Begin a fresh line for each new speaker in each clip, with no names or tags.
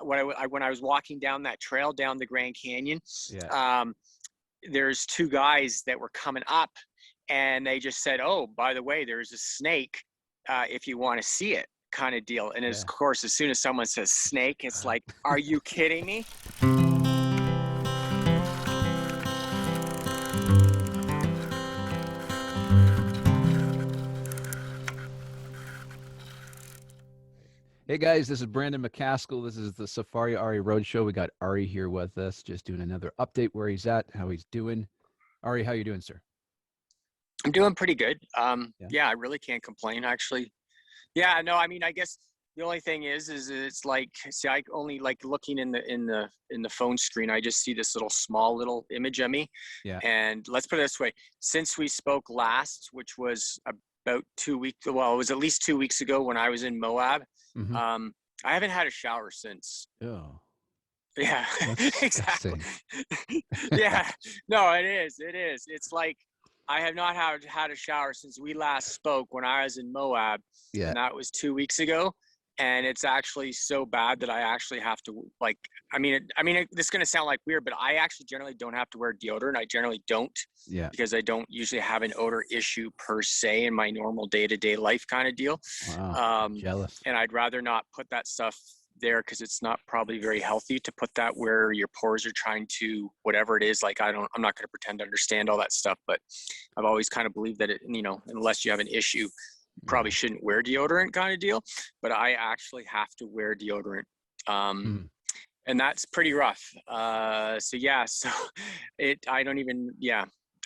when I was walking down that trail down the Grand Canyon,
Yeah.
there's two guys that were coming up, and they just said, "Oh, by the way, there's a snake. If you want to see it," kind of deal. And of
Yeah.
course, as soon as someone says snake, it's like, "Are you kidding me?"
Hey guys, this is Brandon McCaskill. This is the Safari Arie Road Show. We got Ari here with us, just doing another update where he's at, how he's doing. Ari, how you doing, sir?
I'm doing pretty good.
Yeah.
Yeah, I really can't complain, actually. Yeah, no, I mean, I guess the only thing is it's like, see, I only like looking in the phone screen. I just see this little image of me.
Yeah.
And let's put it this way: since we spoke last, which was about 2 weeks, well, it was at least 2 weeks ago when I was in Moab.
Mm-hmm.
I haven't had a shower since.
Oh,
Yeah,
that's
exactly.
disgusting.
Yeah, no, it is. It is. It's like I have not had a shower since we last spoke when I was in Moab,
Yeah.
and that was 2 weeks ago. And it's actually so bad that I actually have to, like, this is going to sound like weird, but I actually generally don't have to wear deodorant. I generally don't,
Yeah.
because I don't usually have an odor issue per se in my normal day-to-day life kind of deal.
Wow. I'm jealous.
And I'd rather not put that stuff there, because it's not probably very healthy to put that where your pores are trying to, whatever it is. Like, I'm not going to pretend to understand all that stuff, but I've always kind of believed that it, unless you have an issue, probably shouldn't wear deodorant kind of deal. But I actually have to wear deodorant. And that's pretty rough. So I don't even,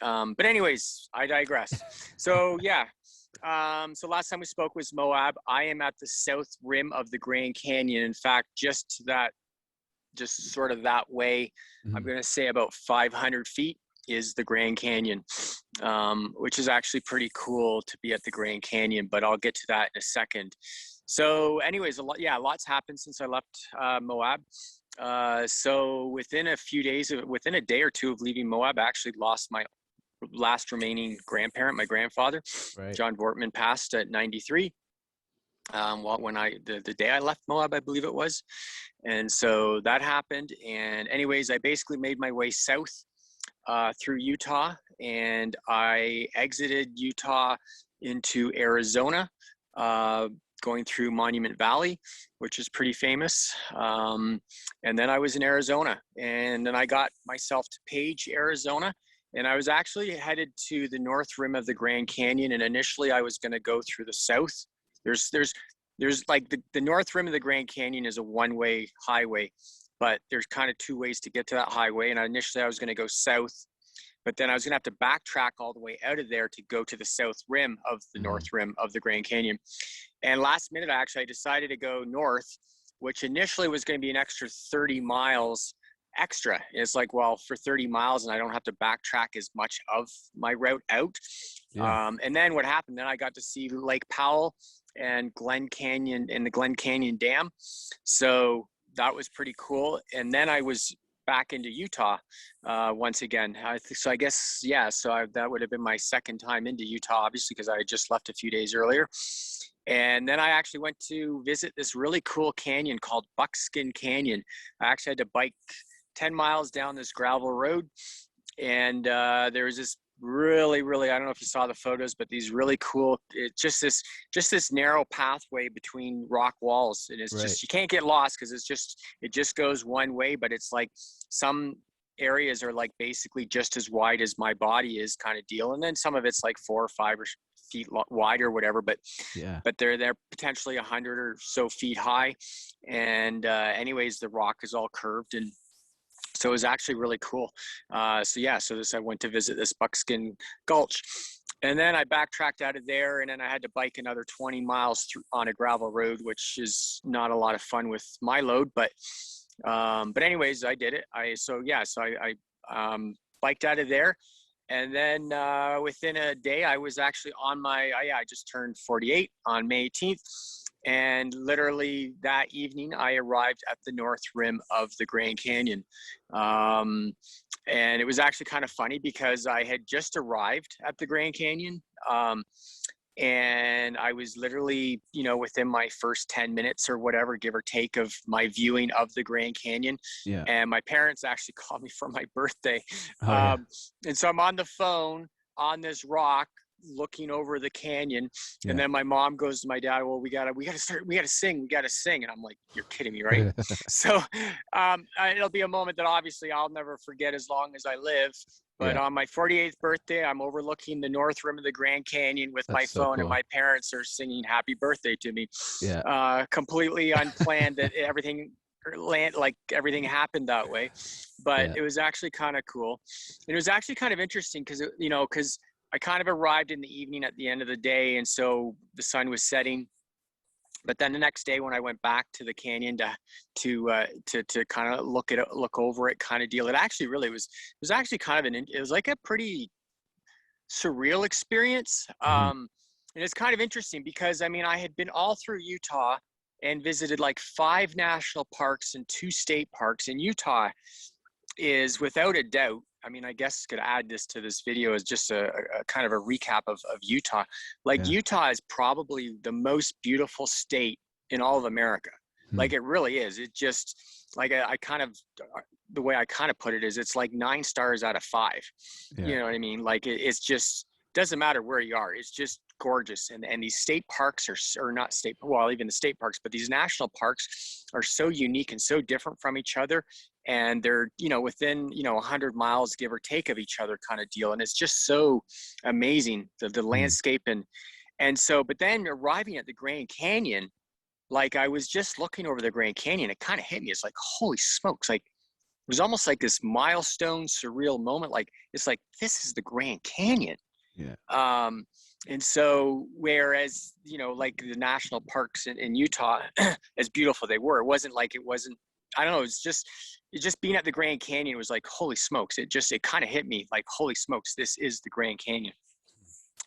but anyways, I digress. So yeah. So last time we spoke was Moab. I am at the south rim of the Grand Canyon. In fact, just sort of that way, I'm going to say about 500 feet is the Grand Canyon, which is actually pretty cool to be at the Grand Canyon, but I'll get to that in a second. So anyways, lots happened since I left Moab. So within a day or two of leaving Moab, I actually lost my last remaining grandparent, my grandfather.
Right.
John Vortman passed at 93. When the day I left Moab, I believe it was. And so that happened. And anyways, I basically made my way south through Utah, and I exited Utah into Arizona, going through Monument Valley, which is pretty famous. And then I was in Arizona, and then I got myself to Page, Arizona. And I was actually headed to the north rim of the Grand Canyon. And initially I was going to go through the south. There's like the north rim of the Grand Canyon is a one-way highway, but there's kind of two ways to get to that highway. And initially I was going to go south, but then I was going to have to backtrack all the way out of there to go to the south rim of the north rim of the Grand Canyon. And last minute, I decided to go north, which initially was going to be an extra 30 miles extra. It's like, well, for 30 miles and I don't have to backtrack as much of my route out.
Yeah.
And then what happened, then I got to see Lake Powell and Glen Canyon and the Glen Canyon Dam. So that was pretty cool. And then I was back into Utah once again. So I guess, that would have been my second time into Utah, obviously, because I had just left a few days earlier. And then I actually went to visit this really cool canyon called Buckskin Canyon. I actually had to bike 10 miles down this gravel road. And there was this really, I don't know if you saw the photos, but these really cool, just this narrow pathway between rock walls. And it's just, you can't get lost because it just goes one way, but it's like some areas are like basically just as wide as my body is kind of deal. And then some of it's like 4 or 5 feet wide or whatever, but they're potentially 100 or so feet high. And anyways, the rock is all curved, and so it was actually really cool. I went to visit this Buckskin Gulch, and then I backtracked out of there, and then I had to bike another 20 miles on a gravel road, which is not a lot of fun with my load, but anyways, I did it. I biked out of there, and then within a day, I was actually on I just turned 48 on May 18th. And literally that evening, I arrived at the north rim of the Grand Canyon. And it was actually kind of funny because I had just arrived at the Grand Canyon. And I was literally, within my first 10 minutes or whatever, give or take, of my viewing of the Grand Canyon.
Yeah.
And my parents actually called me for my birthday.
Oh, yeah.
And so I'm on the phone on this rock looking over the canyon. And then my mom goes to my dad, well, we gotta sing. And I'm like, you're kidding me, right? So it'll be a moment that obviously I'll never forget as long as I live. But on my 48th birthday, I'm overlooking the north rim of the Grand Canyon with my phone, and my parents are singing happy birthday to me.
Yeah.
Completely unplanned that everything happened that way. But it was actually kind of cool. And it was actually kind of interesting because I kind of arrived in the evening at the end of the day, and so the sun was setting. But then the next day when I went back to the canyon to kind of look over it kind of deal, it was actually kind of it was like a pretty surreal experience. And it's kind of interesting because I had been all through Utah and visited like 5 national parks and 2 state parks. And Utah is, without a doubt, I guess could add this to this video as just a kind of a recap of Utah. Utah is probably the most beautiful state in all of America. Like, it really is. It just, like, the way I kind of put it is, it's like 9 stars out of 5. You know what I mean? Like, it's just, doesn't matter where you are. It's just gorgeous. And these state parks or not state, well, even the state parks, but these national parks are so unique and so different from each other. And they're, within, 100 miles, give or take, of each other kind of deal. And it's just so amazing, the landscape. And so, but then arriving at the Grand Canyon, like, I was just looking over the Grand Canyon, it kind of hit me. It's like, holy smokes. Like, it was almost like this milestone, surreal moment. Like, it's like, this is the Grand Canyon.
Yeah.
And so, whereas, like the national parks in Utah, as beautiful they were, I don't know, it's just being at the Grand Canyon was like, holy smokes. It kind of hit me like, holy smokes, this is the Grand Canyon.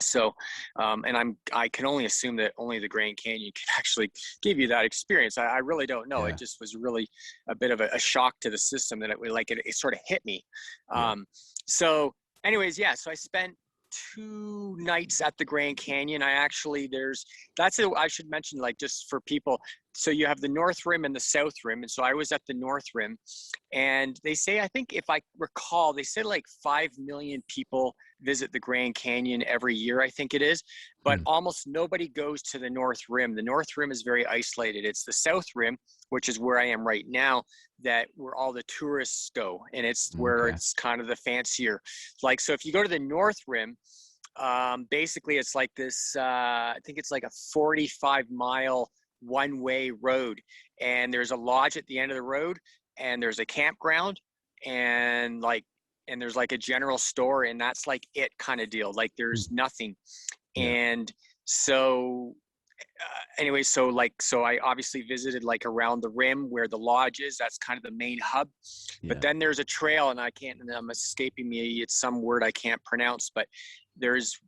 So, and I can only assume that only the Grand Canyon can actually give you that experience. I really don't know. It just was really a bit of a shock to the system that it sort of hit me. So anyways, so I spent 2 nights at the Grand Canyon. I should mention, like, just for people. So you have the North Rim and the South Rim. And so I was at the North Rim, and they say, I think if I recall, they said like 5 million people visit the Grand Canyon every year, I think it is, but almost nobody goes to the North Rim. The North Rim is very isolated. It's the South Rim, which is where I am right now, where all the tourists go. And it's where it's kind of the fancier. Like, so if you go to the North Rim, basically it's like this, I think it's like a 45-mile one-way road, and there's a lodge at the end of the road, and there's a campground, and there's like a general store, and that's like it kind of deal. Like, there's nothing. And so anyway, so I obviously visited like around the rim where the lodge is. That's kind of the main hub. But then there's a trail, and I'm escaping me. It's some word I can't pronounce, but there's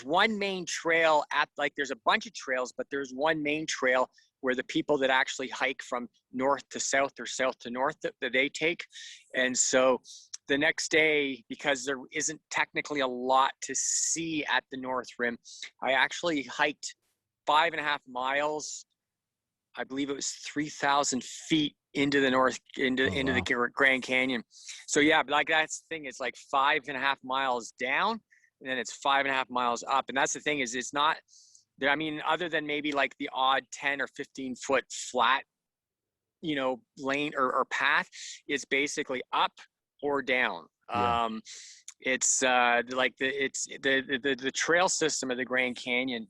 one main trail there's a bunch of trails, but there's one main trail where the people that actually hike from north to south or south to north that they take. And so the next day, because there isn't technically a lot to see at the North Rim, I actually hiked 5.5 miles. I believe it was 3,000 feet into the the Grand Canyon. So but like, that's the thing. It's like 5.5 miles down, and then it's 5.5 miles up. And that's the thing, is it's not, other than maybe like the odd 10 or 15 foot flat, lane or path, it's basically up or down. It's like the trail system of the Grand Canyon.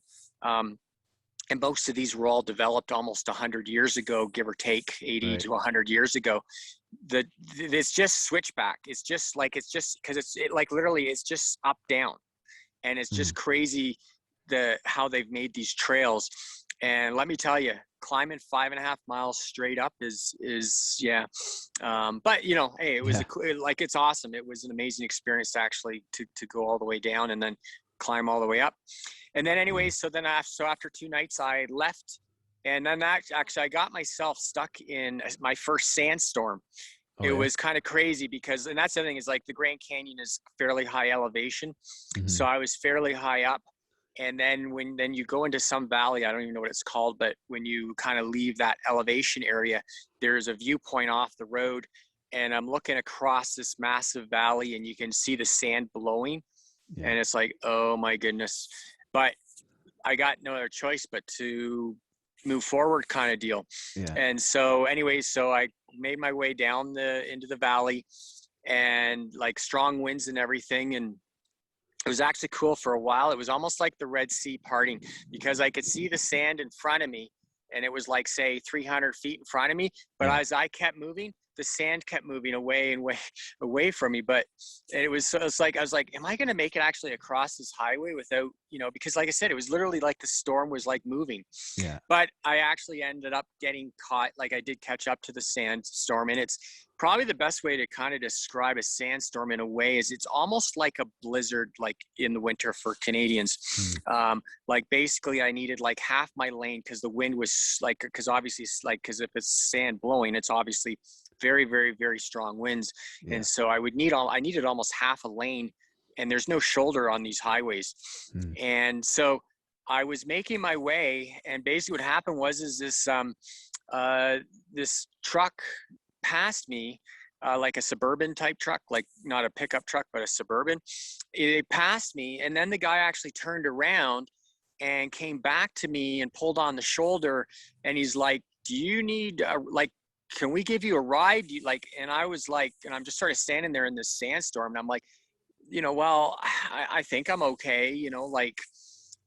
And most of these were all developed almost 100 years ago, give or take 80 to 100 years ago. It's just switchback. It's just because literally it's just up, down. And it's just crazy how they've made these trails. And let me tell you, climbing 5.5 miles straight up is but hey, it was it's awesome. It was an amazing experience actually to go all the way down and then climb all the way up. And then anyway, so after 2 nights I left, and then I got myself stuck in my first sandstorm. It was kind of crazy because, and that's the thing, is like the Grand Canyon is fairly high elevation. So I was fairly high up, And then then you go into some valley, I don't even know what it's called, but when you kind of leave that elevation area, there's a viewpoint off the road, and I'm looking across this massive valley, and you can see the sand blowing,
Yeah.
and it's like, oh my goodness. But I got no other choice but to move forward, kind of deal.
Yeah.
And so anyways, so I made my way down into the valley, and like strong winds and everything. And it was actually cool for a while. It was almost like the Red Sea parting, because I could see the sand in front of me, and it was like, say, 300 feet in front of me. But
Yeah.
as I kept moving, the sand kept moving away and away from me. But it's like, I was like, am I going to make it actually across this highway without, because like I said, it was literally like the storm was like moving.
Yeah.
But I actually ended up getting caught. Like, I did catch up to the sandstorm, and it's probably the best way to kind of describe a sandstorm in a way is it's almost like a blizzard, like in the winter for Canadians. Like basically I needed like half my lane, because the wind was like, because obviously because if it's sand blowing, it's obviously very, very, very strong winds.
Yeah.
And so I needed almost half a lane, and there's no shoulder on these highways. And so I was making my way, and basically what happened was this truck passed me, like a suburban type truck, like not a pickup truck, but a suburban. It passed me, and then the guy actually turned around and came back to me and pulled on the shoulder, and he's like, do you need can we give you a ride? And I was like, and I'm just sort of standing there in this sandstorm, and I'm like, well, I think I'm okay,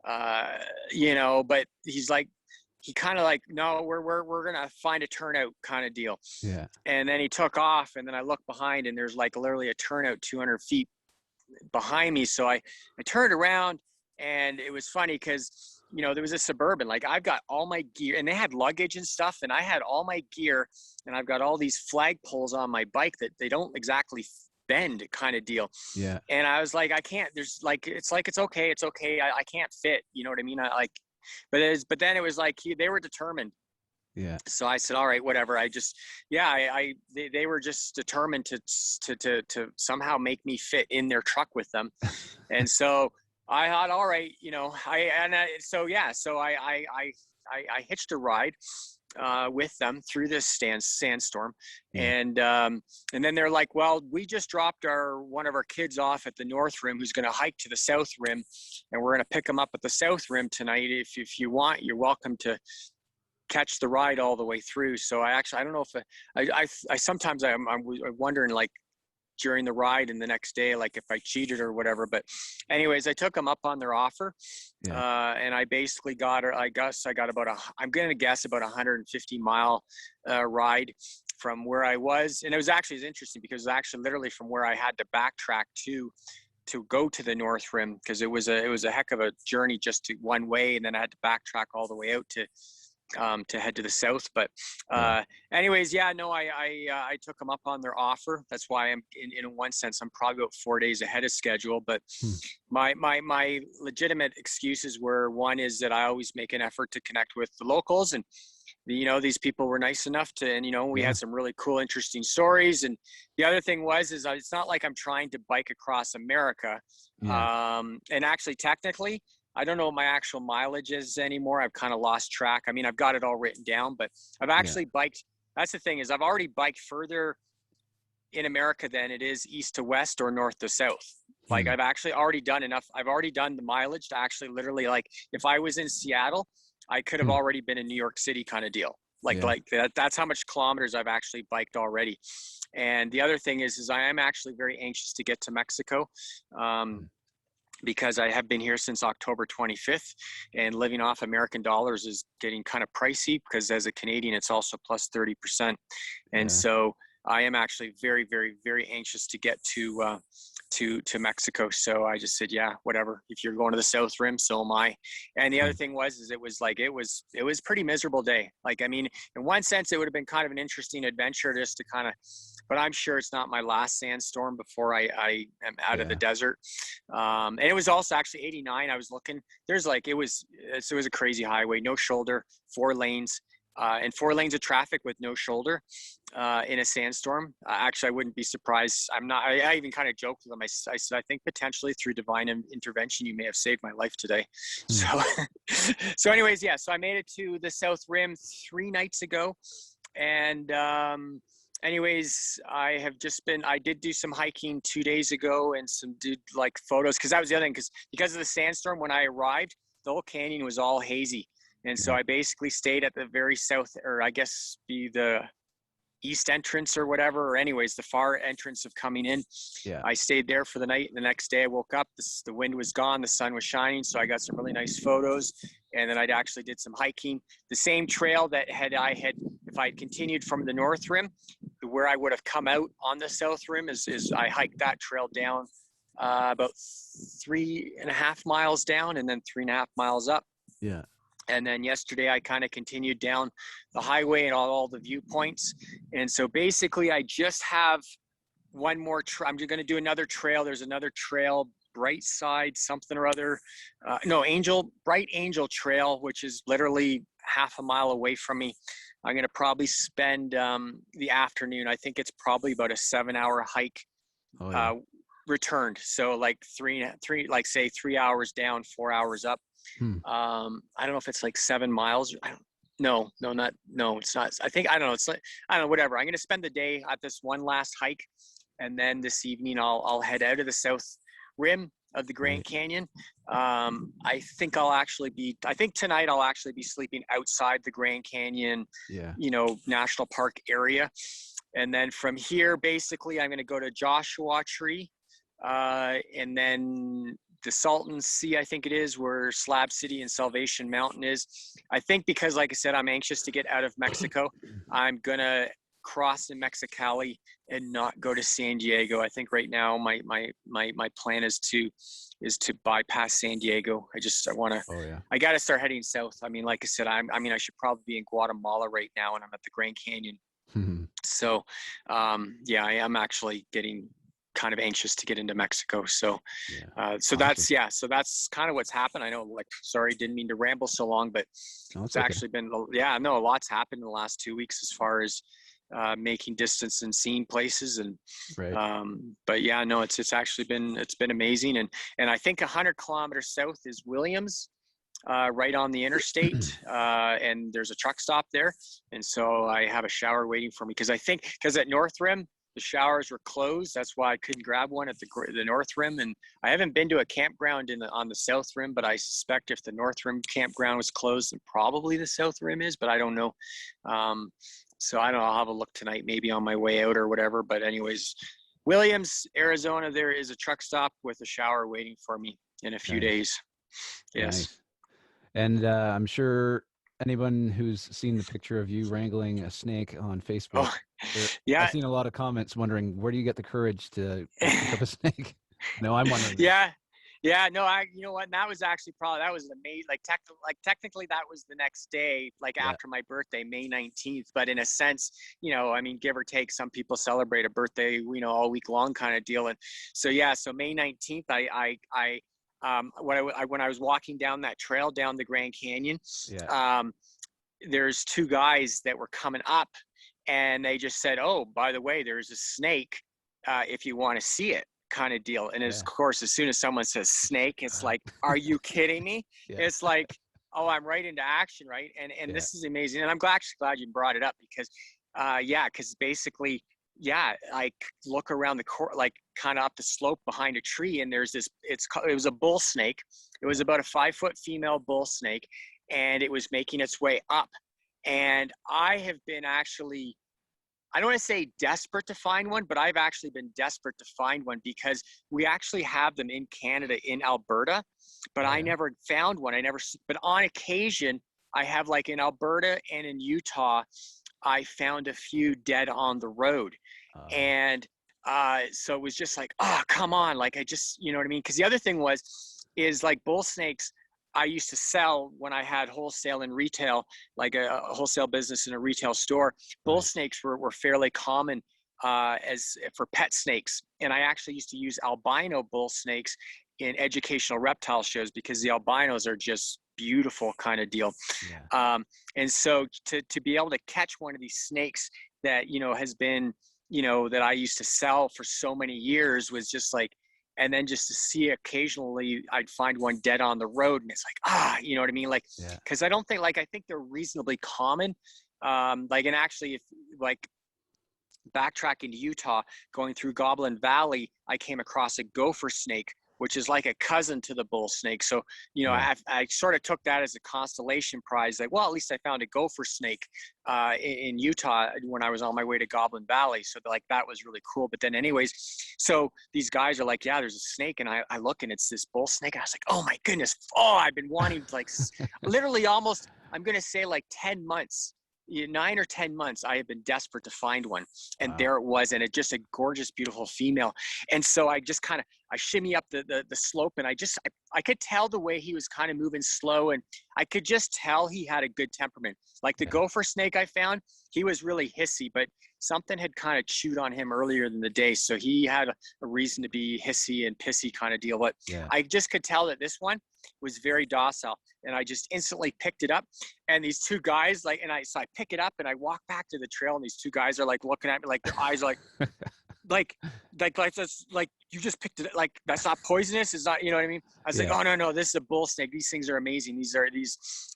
but he's like, he kind of like, no, we're gonna find a turnout kind of deal.
Yeah.
And then he took off, and then I looked behind, and there's like literally a turnout 200 feet behind me. So I turned around, and it was funny because there was a suburban. Like, I've got all my gear, and they had luggage and stuff, and I had all my gear, and I've got all these flag poles on my bike that they don't exactly bend, kind of deal.
Yeah.
And I was like, I can't. There's like, it's okay. I can't fit. You know what I mean? But then it was like they were determined.
Yeah.
So I said, all right, whatever. They were just determined to somehow make me fit in their truck with them. And so I thought, all right, so I hitched a ride with them through this sandstorm.
Yeah.
And then they're like, well, we just dropped one of our kids off at the North Rim, who's going to hike to the South Rim, and we're going to pick him up at the South Rim tonight. If you want, you're welcome to catch the ride all the way through. So I don't know if I sometimes I'm wondering, like, during the ride and the next day, like if I cheated or whatever. But anyways, I took them up on their offer.
Yeah.
And I basically got her, I got about I'm going to guess about 150-mile ride from where I was. And it was interesting because it was actually literally from where I had to backtrack to go to the North Rim, because it was a heck of a journey just to one way. And then I had to backtrack all the way out to head to the south. But anyways, I took them up on their offer. That's why I'm in one sense, I'm probably about 4 days ahead of schedule. But my legitimate excuses were, one is that I always make an effort to connect with the locals, and these people were nice enough to, and we had some really cool, interesting stories. And the other thing is it's not like I'm trying to bike across America. And actually, technically, I don't know what my actual mileage is anymore. I've kind of lost track. I mean, I've got it all written down, but I've actually biked. That's the thing, is I've already biked further in America than it is east to west or north to south. Like, I've actually already done enough. I've already done the mileage to actually literally, like, if I was in Seattle, I could have already been in New York City, kind of deal. Like that's how much kilometers I've actually biked already. And the other thing is I am actually very anxious to get to Mexico. Because I have been here since October 25th, and living off American dollars is getting kind of pricey, because as a Canadian, it's also plus 30%. And so I am actually very, very, very anxious to get to Mexico. So I just said, yeah, whatever. If you're going to the South Rim, so am I. And the other thing was it was pretty miserable day. Like, I mean, in one sense, it would have been kind of an interesting adventure just to kind of, but I'm sure it's not my last sandstorm before I am out of the desert. And it was also actually 89. I was looking, it was a crazy highway, no shoulder, 4 lanes. and 4 lanes of traffic with no shoulder in a sandstorm. Actually, I wouldn't be surprised. I even kind of joked with them. I said, I think potentially through divine intervention, you may have saved my life today. So, so anyways, yeah. So I made it to the South Rim 3 nights ago. And anyways, I did do some hiking 2 days ago and did like photos. Cause that was the other thing. Because of the sandstorm, when I arrived, the whole canyon was all hazy. And so I basically stayed at the very south, or I guess the east entrance or whatever, or anyways, the far entrance of coming in.
Yeah.
I stayed there for the night. The next day I woke up, the wind was gone, the sun was shining. So I got some really nice photos. And then I actually did some hiking. The same trail that if I had continued from the North Rim, where I would have come out on the South Rim is I hiked that trail down about 3.5 miles down and then 3.5 miles up.
Yeah.
And then yesterday I kind of continued down the highway and all the viewpoints. And so basically I just have one more, I'm just going to do another trail. There's another trail, Bright Side, something or other. Bright Angel Trail, which is literally half a mile away from me. I'm going to probably spend the afternoon. I think it's probably about a 7-hour hike returned. So like like say 3 hours down, 4 hours up. I don't know if it's like 7 miles. No, it's not. I don't know, whatever. I'm going to spend the day at this one last hike. And then this evening I'll head out of the South Rim of the Grand Canyon. I think tonight I'll actually be sleeping outside the Grand Canyon, National Park area. And then from here, basically I'm going to go to Joshua Tree, and then the Salton Sea, I think it is, where Slab City and Salvation Mountain is. I think because, like I said, I'm anxious to get out of Mexico, I'm going to cross in Mexicali and not go to San Diego. I think right now my plan is to bypass San Diego. I got to start heading south. I mean, like I said, I should probably be in Guatemala right now and I'm at the Grand Canyon. So, I am actually getting kind of anxious to get into Mexico. So, so that's kind of what's happened. I know, sorry, didn't mean to ramble so long, but it's actually been, a lot's happened in the last 2 weeks as far as making distance and seeing places. And, but yeah, no, it's actually been amazing. And I think 100 kilometers south is Williams, right on the interstate, and there's a truck stop there. And so I have a shower waiting for me because at North Rim, the showers were closed. That's why I couldn't grab one at the North Rim. And I haven't been to a campground on the South Rim, but I suspect if the North Rim campground was closed, then probably the South Rim is, but I don't know. So I don't know. I'll have a look tonight, maybe on my way out or whatever. But anyways, Williams, Arizona, there is a truck stop with a shower waiting for me in a few days. Yes.
Nice. And I'm sure anyone who's seen the picture of you wrangling a snake on Facebook, I've seen a lot of comments wondering, where do you get the courage to pick up a snake? No, I'm wondering.
No, you know what? And that was actually that was amazing. Technically that was the next day, after my birthday, May 19th. But in a sense, give or take, some people celebrate a birthday, all week long kind of deal. And so, so May 19th, when I was walking down that trail down the Grand Canyon, there's 2 guys that were coming up and they just said, "Oh, by the way, there's a snake, if you want to see it," kind of deal. And of course, as soon as someone says snake, it's like, are you kidding me? It's like, oh, I'm right into action. Right. And this is amazing. And I'm actually glad you brought it up because, because basically, I look around the court, kind of up the slope behind a tree, and there's this. It was a bull snake. It was about a 5-foot female bull snake, and it was making its way up. And I have been actually, I don't want to say desperate to find one, but I've actually been desperate to find one because we actually have them in Canada, in Alberta, but I never found one. But on occasion, I have in Alberta and in Utah, I found a few dead on the road. And so it was just like, oh, come on. I just, you know what I mean? Because the other thing is bull snakes, I used to sell when I had wholesale and retail, a wholesale business in a retail store. Bull snakes were fairly common as for pet snakes. And I actually used to use albino bull snakes in educational reptile shows because the albinos are just beautiful kind of deal.
Yeah.
And so to be able to catch one of these snakes that, has been, that I used to sell for so many years was just like, and then just to see occasionally I'd find one dead on the road and it's like, you know what I mean? Like,
Yeah.
cause I don't think, like, I think they're reasonably common. Like, and actually if like backtracking to Utah, going through Goblin Valley, I came across a gopher snake, which is like a cousin to the bull snake. So,
Yeah.
I sort of took that as a constellation prize. Like, well, at least I found a gopher snake in Utah when I was on my way to Goblin Valley. So like, that was really cool. But then anyways, so these guys are like, yeah, there's a snake. And I look and it's this bull snake. And I was like, oh my goodness. Oh, I've been wanting to, like, literally almost, I'm going to say like 10 months. 9 or 10 months I have been desperate to find one, and there it was, and it just a gorgeous, beautiful female. And so I just kind of shimmy up the slope, and I could tell the way he was kind of moving slow, and I could just tell he had a good temperament. Like the gopher snake I found, he was really hissy, but something had kind of chewed on him earlier in the day, so he had a reason to be hissy and pissy kind of deal. But I just could tell that this one was very docile, and I just instantly picked it up. And these two guys, like, so I pick it up and I walk back to the trail, and these two guys are like looking at me, like their eyes are like, that's like, you just picked it, like, that's not poisonous, it's not, you know what I mean? I was like, oh no, this is a bull snake. These things are amazing.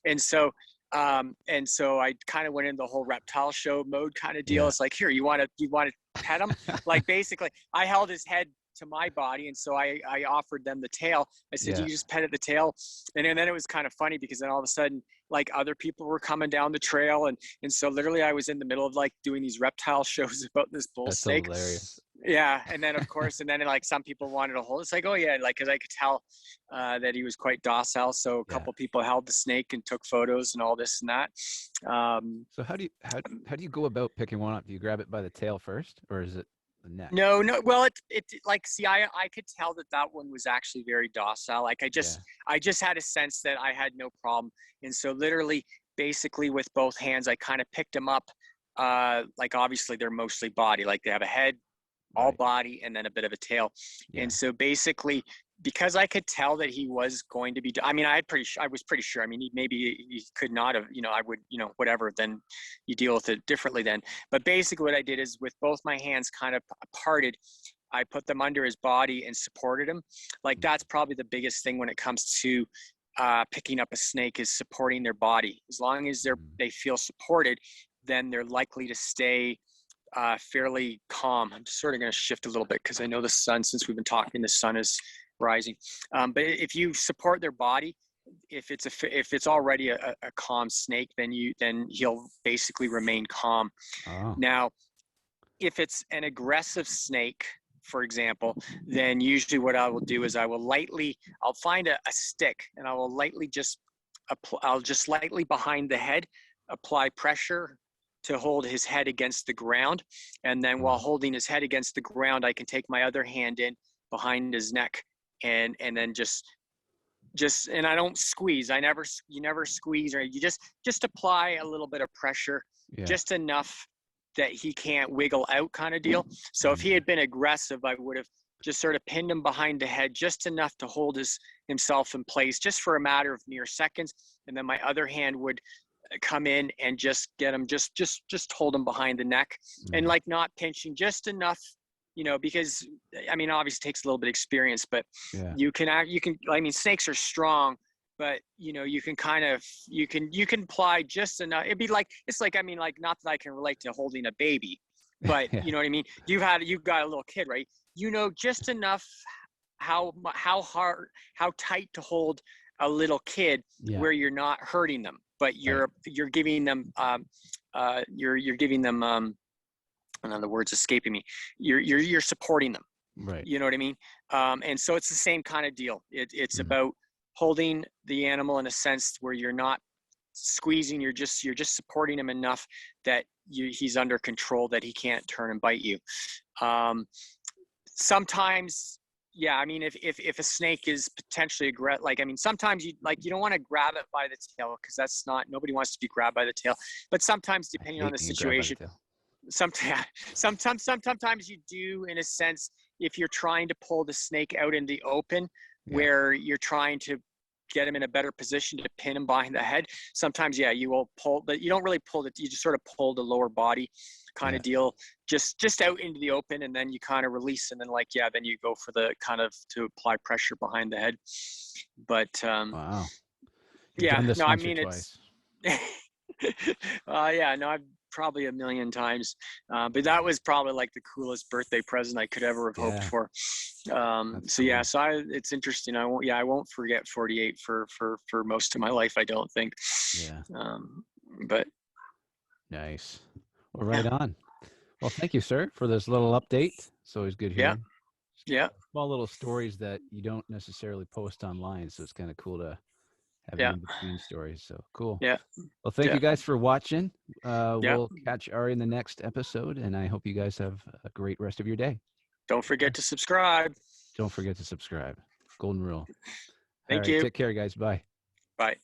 And so I kind of went into the whole reptile show mode kind of deal.
Yeah.
It's like, here, you want to pet him? Like, basically I held his head to my body, and so I offered them the tail. I said, you just petted the tail. And then it was kind of funny because then all of a sudden, like, other people were coming down the trail, and so literally I was in the middle of like doing these reptile shows about this bull snake.
Hilarious.
Yeah. And then of course, and then like some people wanted to hold. It's like, oh yeah, like, cause I could tell that he was quite docile. So a couple people held the snake and took photos and all this and that.
So how do you go about picking one up? Do you grab it by the tail first, or is it the neck?
No. Well, it like, see, I could tell that one was actually very docile. Like, I just had a sense that I had no problem. And so literally, basically with both hands, I kind of picked him up. Like, obviously they're mostly body, like they have a head, all body, and then a bit of a tail. And so basically, because I could tell that he was going to be, I mean, I was pretty sure. I mean, he could not have, I would, whatever, then you deal with it differently then. But basically what I did is, with both my hands kind of parted, I put them under his body and supported him. Like, that's probably the biggest thing when it comes to picking up a snake, is supporting their body. As long as they feel supported, then they're likely to stay fairly calm. I'm just sort of going to shift a little bit because I know the sun, since we've been talking, the sun is rising. But if you support their body, if it's already a calm snake, then he'll basically remain calm. Now, if it's an aggressive snake, for example, then usually what I will do is I'll find a stick, and I'll just lightly behind the head apply pressure to hold his head against the ground. And then while holding his head against the ground, I can take my other hand in behind his neck, and then just, and I don't squeeze. You never squeeze, or you just apply a little bit of pressure, just enough that he can't wiggle out kind of deal. So if he had been aggressive, I would have just sort of pinned him behind the head, just enough to hold himself in place, just for a matter of mere seconds. And then my other hand would come in and just get him, just hold him behind the neck, and like, not pinching, just enough, because I mean, obviously it takes a little bit of experience, but you can, I mean, snakes are strong, but you can apply just enough. It's like, I mean, like, not that I can relate to holding a baby, but you know what I mean? You've got a little kid, right? Just enough, how hard, how tight to hold a little kid where you're not hurting them, but you're giving them you're giving them the word's escaping me. You're supporting them,
right?
You know what I mean? And so it's the same kind of deal. It's about holding the animal in a sense where you're not squeezing. You're just supporting him enough that he's under control, that he can't turn and bite you. Sometimes, I mean, if a snake is potentially aggressive, like, I mean, sometimes you don't want to grab it by the tail, because nobody wants to be grabbed by the tail. But sometimes, depending on the situation, sometimes you do, in a sense, if you're trying to pull the snake out in the open, where you're trying to get him in a better position to pin him behind the head. Sometimes, you will pull, but you don't really pull it. You just sort of pull the lower body kind of deal, just out into the open, and then you kind of release, and then then you go for the kind of to apply pressure behind the head. But
wow, you've done this once or twice.
I've probably a million times, but that was probably like the coolest birthday present I could ever have hoped for. It's interesting. I won't forget 48 for most of my life, I don't think. But
nice. Well, right on. Well, thank you, sir, for this little update. It's always good hearing. Small little stories that you don't necessarily post online, so it's kind of cool to have in between stories. So cool. Well, thank you guys for watching. We'll catch Arie in the next episode, and I hope you guys have a great rest of your day.
Don't forget to subscribe.
Don't forget to subscribe. Golden rule.
Thank you.
Take care, guys. Bye.
Bye.